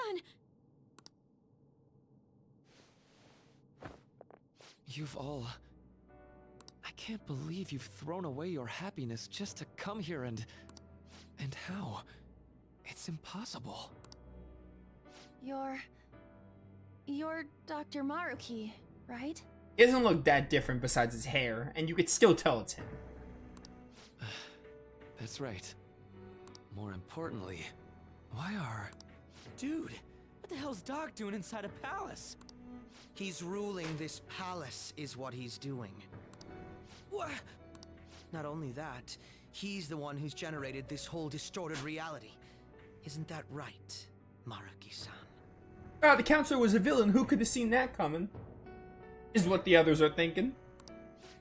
Yoshizawa-san! You've all... I can't believe you've thrown away your happiness just to come here and how? It's impossible. You're Dr. Maruki, right? He doesn't look that different besides his hair, and you could still tell it's him. That's right. More importantly, why are... Dude, what the hell's Doc doing inside a palace? He's ruling this palace, is what he's doing. What? Not only that, he's the one who's generated this whole distorted reality. Isn't that right, Maruki-san? Ah, the counselor was a villain. Who could have seen that coming? Is what the others are thinking.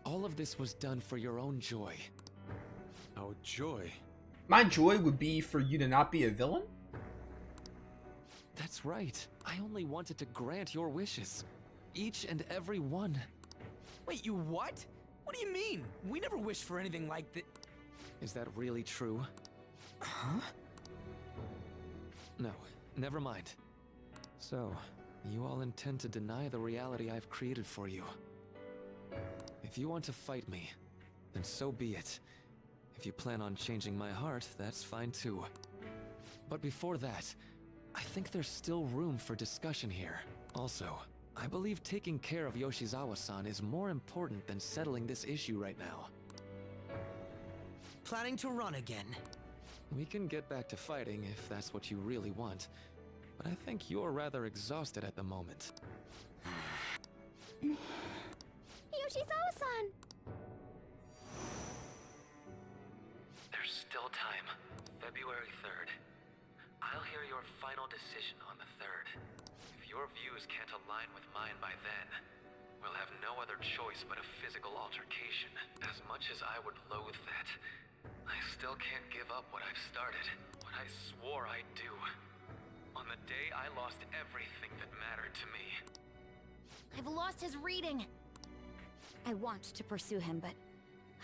All of this was done for your own joy. Our joy? My joy would be for you to not be a villain? That's right. I only wanted to grant your wishes. Each and every one. Wait, you what? What do you mean? We never wished for anything like that. Is that really true? Huh? No, never mind. So, you all intend to deny the reality I've created for you. If you want to fight me, then so be it. If you plan on changing my heart, that's fine too. But before that, I think there's still room for discussion here. Also, I believe taking care of Yoshizawa-san is more important than settling this issue right now. Planning to run again? We can get back to fighting if that's what you really want, but I think you're rather exhausted at the moment. Yoshizawa-san! There's still time. February 3rd. I'll hear your final decision on the 3rd. If your views can't align with mine by then, we'll have no other choice but a physical altercation. As much as I would loathe that, I still can't give up what I've started, what I swore I'd do. On the day I lost everything that mattered to me. I've lost his reading. I want to pursue him, but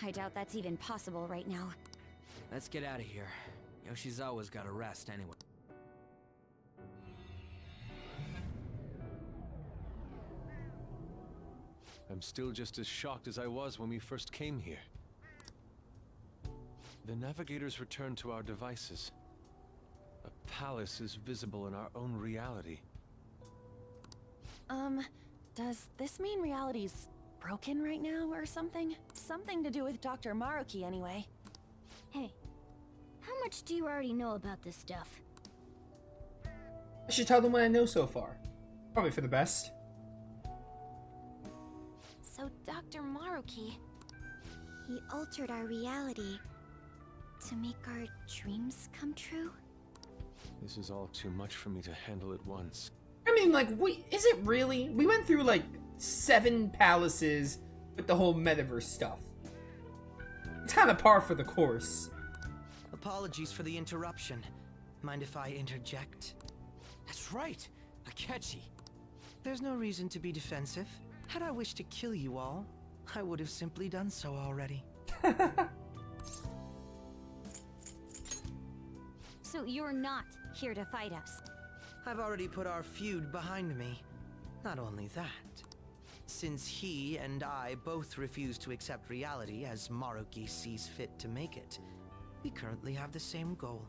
I doubt that's even possible right now. Let's get out of here. Yoshizawa's gotta rest anyway. I'm still just as shocked as I was when we first came here. The navigators returned to our devices. A palace is visible in our own reality. Does this mean reality's broken right now or something? Something to do with Dr. Maruki anyway. Hey, how much do you already know about this stuff? I should tell them what I know so far. Probably for the best. So Dr. Maruki... He altered our reality to make our dreams come true? This is all too much for me to handle at once. I mean, like, is it really? We went through, like, 7 palaces with the whole metaverse stuff. It's kind of par for the course. Apologies for the interruption. Mind if I interject? That's right, Akechi. There's no reason to be defensive. Had I wished to kill you all, I would have simply done so already. So you're not here to fight us? I've already put our feud behind me. Not only that, since he and I both refuse to accept reality as Maruki sees fit to make it, we currently have the same goal.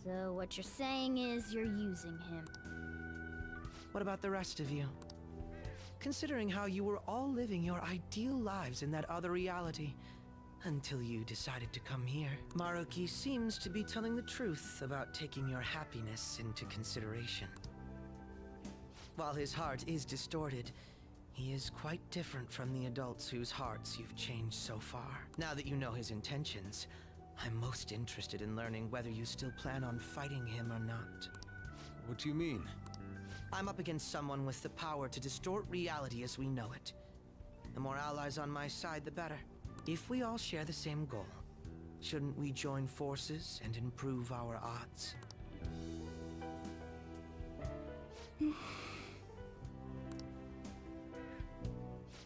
So what you're saying is you're using him. What about the rest of you? Considering how you were all living your ideal lives in that other reality, until you decided to come here. Maruki seems to be telling the truth about taking your happiness into consideration. While his heart is distorted, he is quite different from the adults whose hearts you've changed so far. Now that you know his intentions, I'm most interested in learning whether you still plan on fighting him or not. What do you mean? I'm up against someone with the power to distort reality as we know it. The more allies on my side, the better. If we all share the same goal, shouldn't we join forces and improve our odds?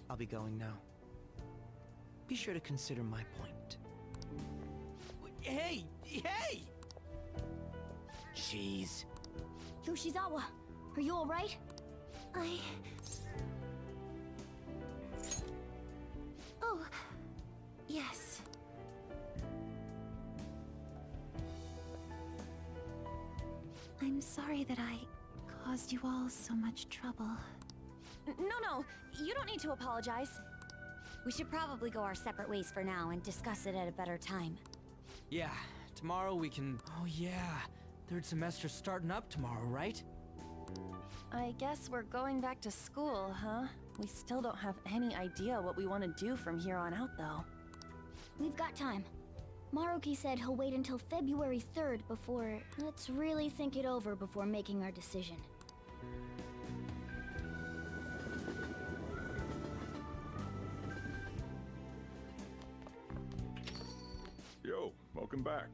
I'll be going now. Be sure to consider my point. Hey! Hey! Jeez. Yoshizawa, are you alright? Oh, yes. I'm sorry that I caused you all so much trouble. No, you don't need to apologize. We should probably go our separate ways for now and discuss it at a better time. Yeah, tomorrow we can... Oh yeah, third semester's starting up tomorrow, right? I guess we're going back to school, huh? We still don't have any idea what we want to do from here on out, though. We've got time. Maruki said he'll wait until February 3rd before... Let's really think it over before making our decision. Yo, welcome back.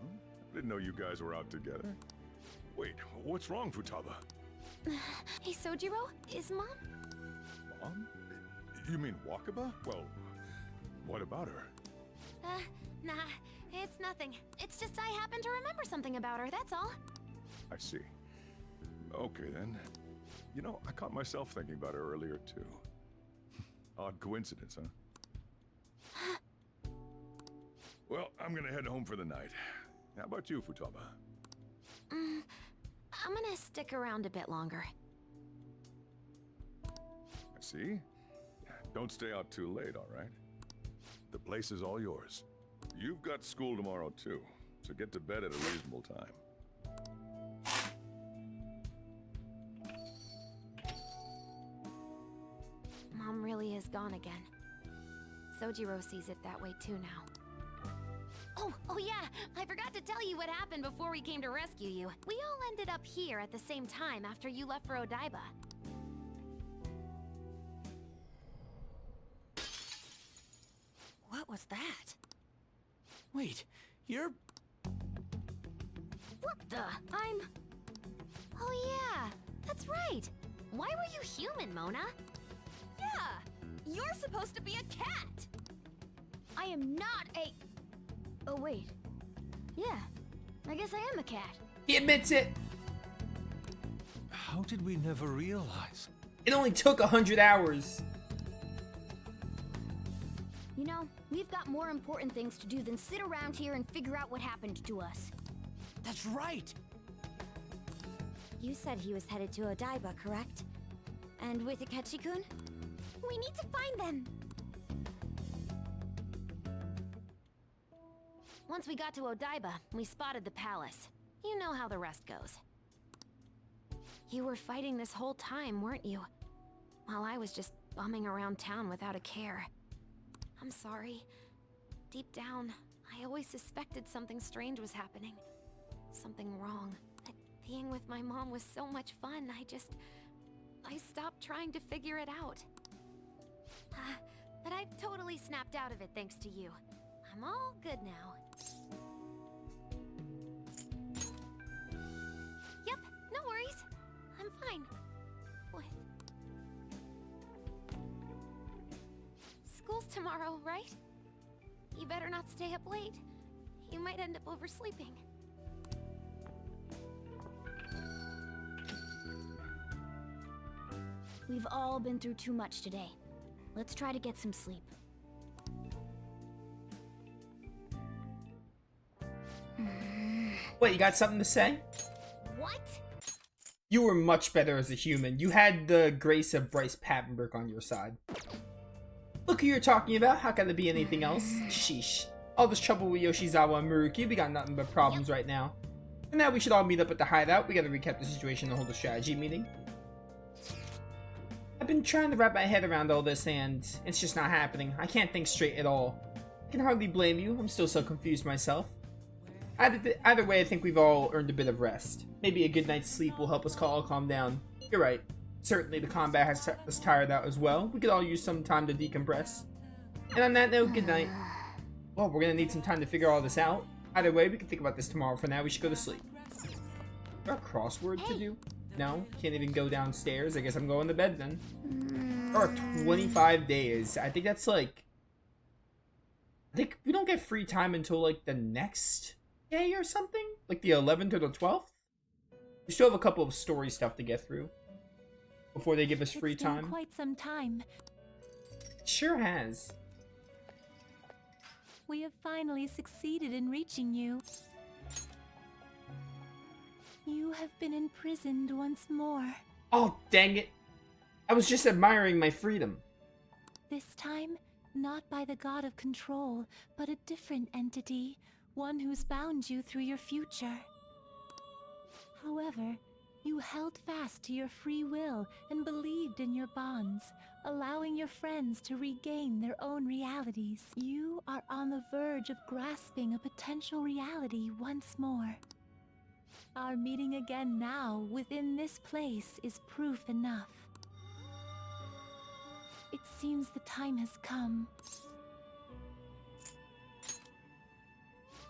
Huh? I didn't know you guys were out together. Wait, what's wrong, Futaba? Hey, Sojiro, is Mom? Mom? You mean Wakaba? Well, what about her? Nah, it's nothing. It's just I happen to remember something about her, that's all. I see. Okay, then. You know, I caught myself thinking about her earlier, too. Odd coincidence, huh? Well, I'm gonna head home for the night. How about you, Futaba? I'm gonna stick around a bit longer. I see. Don't stay out too late, all right? The place is all yours. You've got school tomorrow, too, so get to bed at a reasonable time. Mom really is gone again. Sojiro sees it that way too now. Oh yeah, I forgot to tell you what happened before we came to rescue you. We all ended up here at the same time after you left for Odaiba. What was that? Wait, you're... What the? Oh yeah, that's right. Why were you human, Mona? Yeah! You're supposed to be a cat! I am not a... Oh wait. Yeah, I guess I am a cat. He admits it. How did we never realize? It only took 100 hours. You know, we've got more important things to do than sit around here and figure out what happened to us. That's right! You said he was headed to Odaiba, correct? And with Akechi-kun? We need to find them! Once we got to Odaiba, we spotted the palace. You know how the rest goes. You were fighting this whole time, weren't you? While I was just bumming around town without a care. I'm sorry. Deep down, I always suspected something strange was happening. Something wrong. That being with my mom was so much fun, I stopped trying to figure it out. But I've totally snapped out of it thanks to you. I'm all good now. Yep, no worries. I'm fine. What? School's tomorrow, right? You better not stay up late. You might end up oversleeping. We've all been through too much today. Let's try to get some sleep. Wait, you got something to say? What? You were much better as a human. You had the grace of Bryce Papenburg on your side. Look who you're talking about. How can it be anything else? Sheesh. All this trouble with Yoshizawa and Maruki, we got nothing but problems right now. And now we should all meet up at the hideout. We gotta recap the situation and hold a strategy meeting. I've been trying to wrap my head around all this and it's just not happening. I can't think straight at all. I can hardly blame you. I'm still so confused myself. Either way, I think we've all earned a bit of rest. Maybe a good night's sleep will help us all calm down. You're right. Certainly the combat has us tired out as well. We could all use some time to decompress. And on that note, good night. Well, we're gonna need some time to figure all this out. Either way, we can think about this tomorrow. For now, we should go to sleep. Is there a crossword to do? No? Can't even go downstairs? I guess I'm going to bed then. There are 25 days. I think that's like... I think we don't get free time until like the next day or something? Like the 11th or the 12th? We still have a couple of story stuff to get through before they give us free It's been time. quite some time. Sure has. We have finally succeeded in reaching you. You have been imprisoned once more. Oh, dang it. I was just admiring my freedom. This time, not by the god of control, but a different entity, one who's bound you through your future. However, you held fast to your free will and believed in your bonds, allowing your friends to regain their own realities. You are on the verge of grasping a potential reality once more. Our meeting again now within this place is proof enough. It seems the time has come.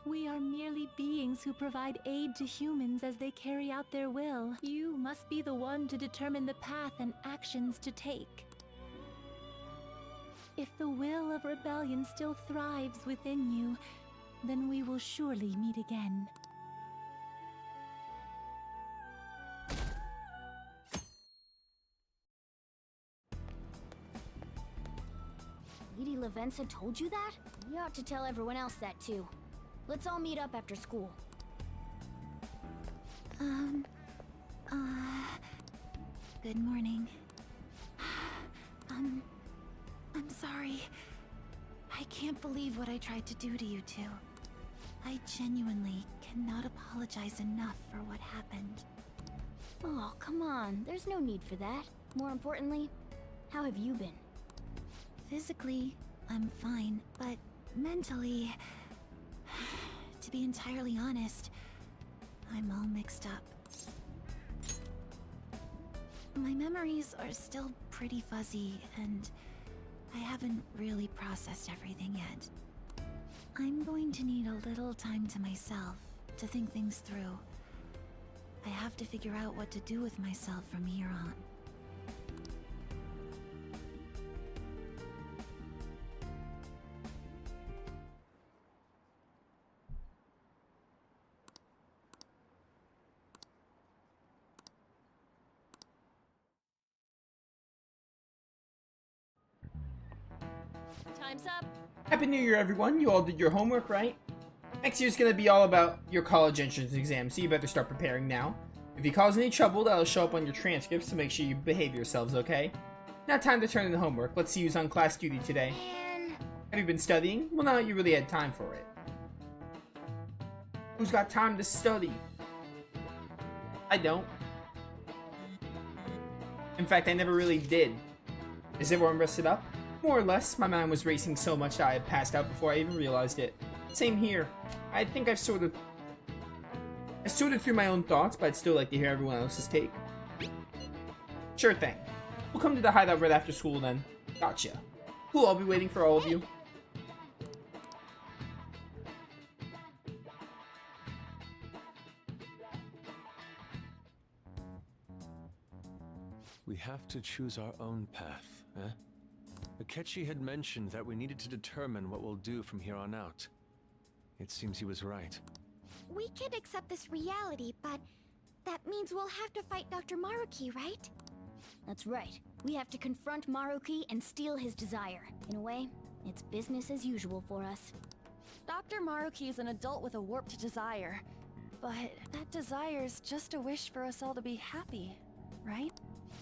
We are merely beings who provide aid to humans as they carry out their will. You must be the one to determine the path and actions to take. If the will of rebellion still thrives within you, then we will surely meet again. Lady Lavenza told you that? You ought to tell everyone else that too. Let's all meet up after school. Good morning. I'm sorry. I can't believe what I tried to do to you two. I genuinely cannot apologize enough for what happened. Oh, come on. There's no need for that. More importantly, how have you been? Physically, I'm fine, but mentally, to be entirely honest, I'm all mixed up. My memories are still pretty fuzzy, and I haven't really processed everything yet. I'm going to need a little time to myself to think things through. I have to figure out what to do with myself from here on. Time's up. Happy New Year, everyone. You all did your homework, right? Next year's gonna be all about your college entrance exam, so you better start preparing now. If you cause any trouble, that'll show up on your transcripts, so make sure you behave yourselves, okay? Now time to turn in the homework. Let's see who's on class duty today. Have you been studying? Well, now you really had time for it. Who's got time to study? I don't. In fact, I never really did. Is everyone rested up? More or less. My mind was racing so much that I had passed out before I even realized it. Same here. I think I sorted through my own thoughts, but I'd still like to hear everyone else's take. Sure thing. We'll come to the hideout right after school then. Gotcha. Cool, I'll be waiting for all of you. We have to choose our own path, eh? Akechi had mentioned that we needed to determine what we'll do from here on out. It seems he was right. We can accept this reality, but that means we'll have to fight Dr. Maruki, right? That's right. We have to confront Maruki and steal his desire. In a way, it's business as usual for us. Dr. Maruki is an adult with a warped desire. But that desire's just a wish for us all to be happy, right?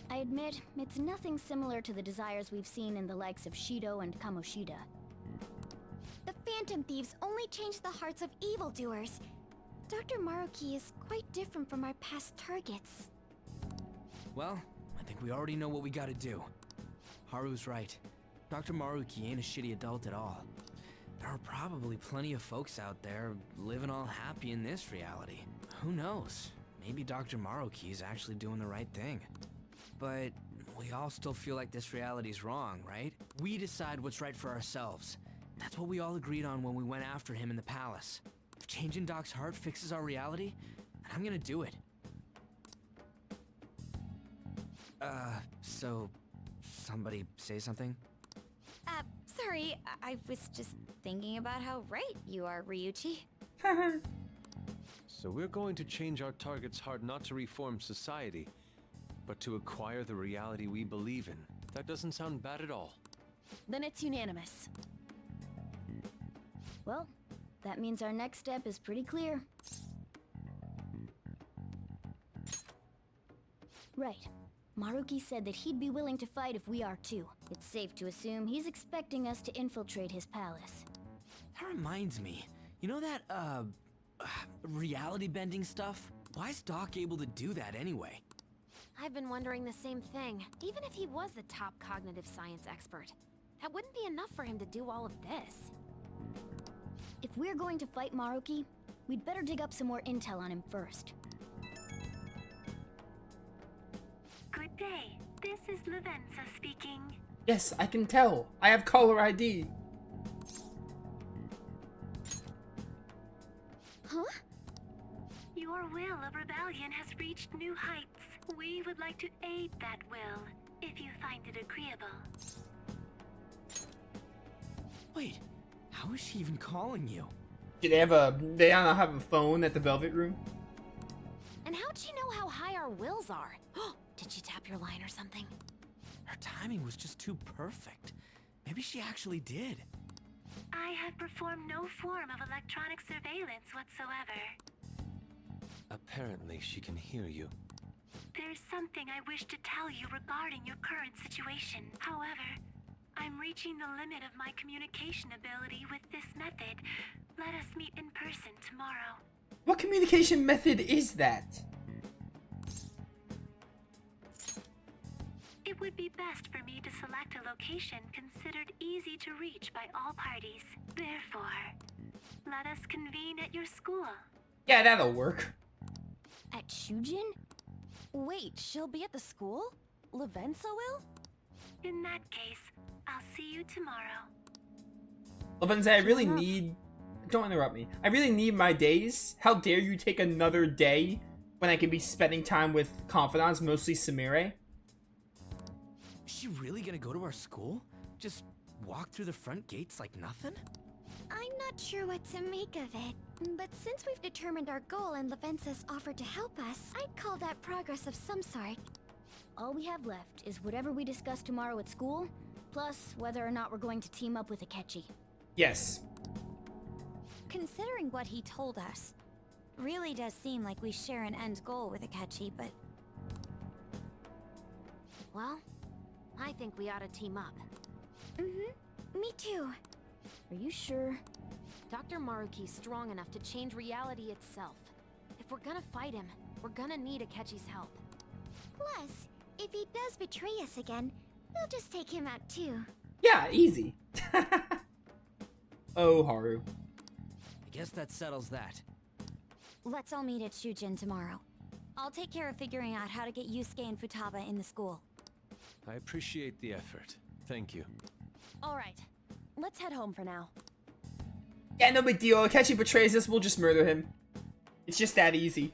I admit, it's nothing similar to the desires we've seen in the likes of Shido and Kamoshida. The Phantom Thieves only change the hearts of evildoers. Dr. Maruki is quite different from our past targets. Well, I think we already know what we gotta do. Haru's right. Dr. Maruki ain't a shitty adult at all. There are probably plenty of folks out there living all happy in this reality. Who knows? Maybe Dr. Maruki is actually doing the right thing. But we all still feel like this reality's wrong, right? We decide what's right for ourselves. That's what we all agreed on when we went after him in the palace. If changing Doc's heart fixes our reality, I'm gonna do it. So somebody say something? Sorry, I was just thinking about how right you are, Ryuichi. So we're going to change our target's heart not to reform society, but to acquire the reality we believe in. That doesn't sound bad at all. Then it's unanimous. Well, that means our next step is pretty clear. Right. Maruki said that he'd be willing to fight if we are too. It's safe to assume he's expecting us to infiltrate his palace. That reminds me. You know that, reality bending stuff? Why is Doc able to do that anyway? I've been wondering the same thing. Even if he was the top cognitive science expert, that wouldn't be enough for him to do all of this. If we're going to fight Maruki, we'd better dig up some more intel on him first. Good day. This is Lavenza speaking. Yes, I can tell. I have caller ID. Huh? Your will of rebellion has reached new heights. We would like to aid that will, if you find it agreeable. Wait, how is she even calling you? Do they don't have a phone at the Velvet Room? And how'd she know how high our wills are? Did she tap your line or something? Her timing was just too perfect. Maybe she actually did. I have performed no form of electronic surveillance whatsoever. Apparently, she can hear you. There's something I wish to tell you regarding your current situation. However, I'm reaching the limit of my communication ability with this method. Let us meet in person tomorrow. What communication method is that? It would be best for me to select a location considered easy to reach by all parties. Therefore, let us convene at your school. Yeah, that'll work. At Shujin? Wait, she'll be at the school? Lavenza will? In that case, I'll see you tomorrow. Lavenza, I really need... Don't interrupt me. I really need my days. How dare you take another day when I could be spending time with confidants, mostly Sumire? Is she really gonna go to our school? Just walk through the front gates like nothing? I'm not sure what to make of it, but since we've determined our goal and Lavenza's offered to help us, I'd call that progress of some sort. All we have left is whatever we discuss tomorrow at school, plus whether or not we're going to team up with Akechi. Yes. Considering what he told us, really does seem like we share an end goal with Akechi, but... Well, I think we ought to team up. Me too. Are you sure? Dr. Maruki's strong enough to change reality itself. If we're gonna fight him, we're gonna need Akechi's help. Plus, if he does betray us again, we'll just take him out too. Yeah, easy. Oh, Haru. I guess that settles that. Let's all meet at Shujin tomorrow. I'll take care of figuring out how to get Yusuke and Futaba in the school. I appreciate the effort. Thank you. All right, let's head home for now. Yeah, no big deal. Akechi betrays us, we'll just murder him. It's just that easy.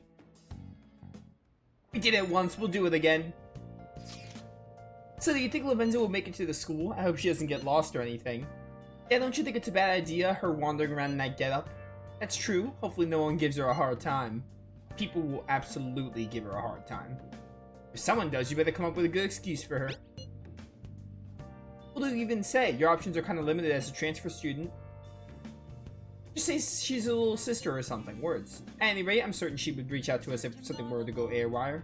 We did it once, we'll do it again. So do you think Lavenza will make it to the school? I hope she doesn't get lost or anything. Yeah, don't you think it's a bad idea, her wandering around in that getup? That's true. Hopefully no one gives her a hard time. People will absolutely give her a hard time. If someone does, you better come up with a good excuse for her. What do you even say? Your options are kind of limited as a transfer student. Just say she's a little sister or something. Words. At any rate, I'm certain she would reach out to us if something were to go awry.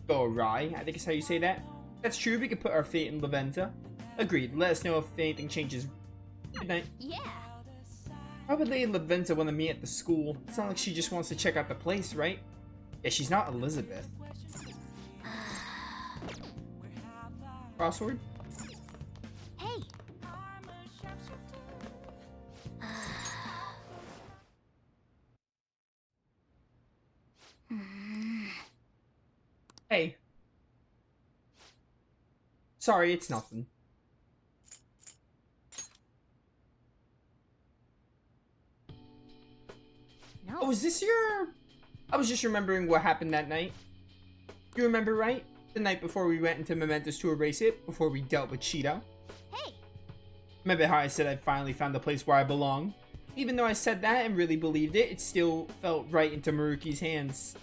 Go awry, I think is how you say that. That's true, we could put our fate in Lavenza. Agreed, let us know if anything changes. Good night. Yeah. Why would Lady Lavenza want to meet at the school? It's not like she just wants to check out the place, right? Yeah, she's not Elizabeth. Crossword? Hey. Hey. Sorry, it's nothing. No. Oh, is this your... I was just remembering what happened that night. You remember, right? The night before we went into Mementos to erase it, before we dealt with Cheeto. Hey. Remember how I said I finally found the place where I belong? Even though I said that and really believed it, it still felt right into Maruki's hands.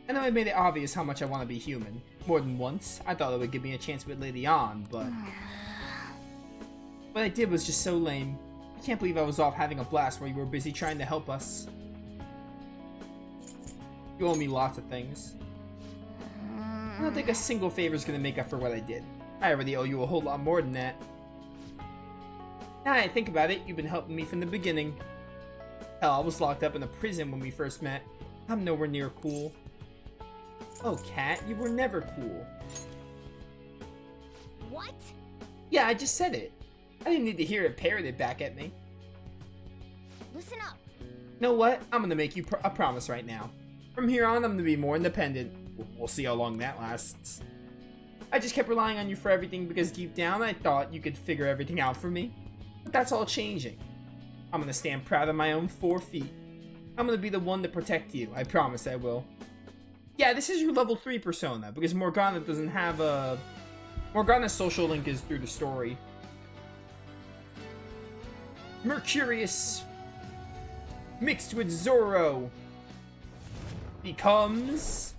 I know I made it obvious how much I want to be human. More than once, I thought it would give me a chance with Lady On, but... what I did was just so lame. I can't believe I was off having a blast while you were busy trying to help us. You owe me lots of things. I don't think a single favor's gonna make up for what I did. I already owe you a whole lot more than that. Now I think about it, you've been helping me from the beginning. Hell, I was locked up in a prison when we first met. I'm nowhere near cool. Oh, Cat, you were never cool. What? Yeah, I just said it. I didn't need to hear it parroted back at me. Listen up. Know what? I'm gonna make you a promise right now. From here on, I'm gonna be more independent. We'll see how long that lasts. I just kept relying on you for everything because deep down I thought you could figure everything out for me. But that's all changing. I'm gonna stand proud of my own 4 feet. I'm gonna be the one to protect you. I promise I will. Yeah, this is your level 3 persona because Morgana doesn't have a... Morgana's social link is through the story. Mercurius mixed with Zoro becomes...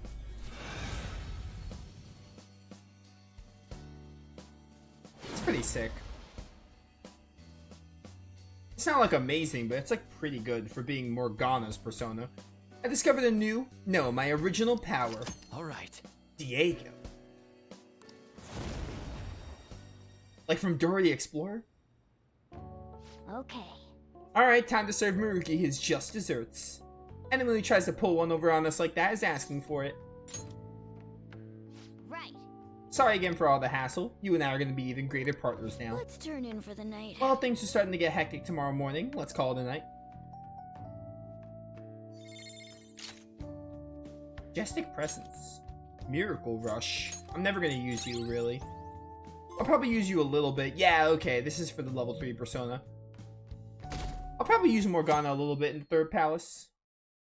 It's pretty sick. It's not like amazing, but it's like pretty good for being Morgana's persona. I discovered a new, no, my original power. Alright. Diego. Like from Dora the Explorer? Okay. Alright, time to serve Maruki his just desserts. Anyone who tries to pull one over on us like that is asking for it. Right. Sorry again for all the hassle. You and I are going to be even greater partners now. Let's turn in for the night. Well, things are starting to get hectic tomorrow morning. Let's call it a night. Majestic Presence. Miracle Rush. I'm never going to use you, really. I'll probably use you a little bit. Yeah, okay, this is for the level 3 persona. I'll probably use Morgana a little bit in the 3rd palace.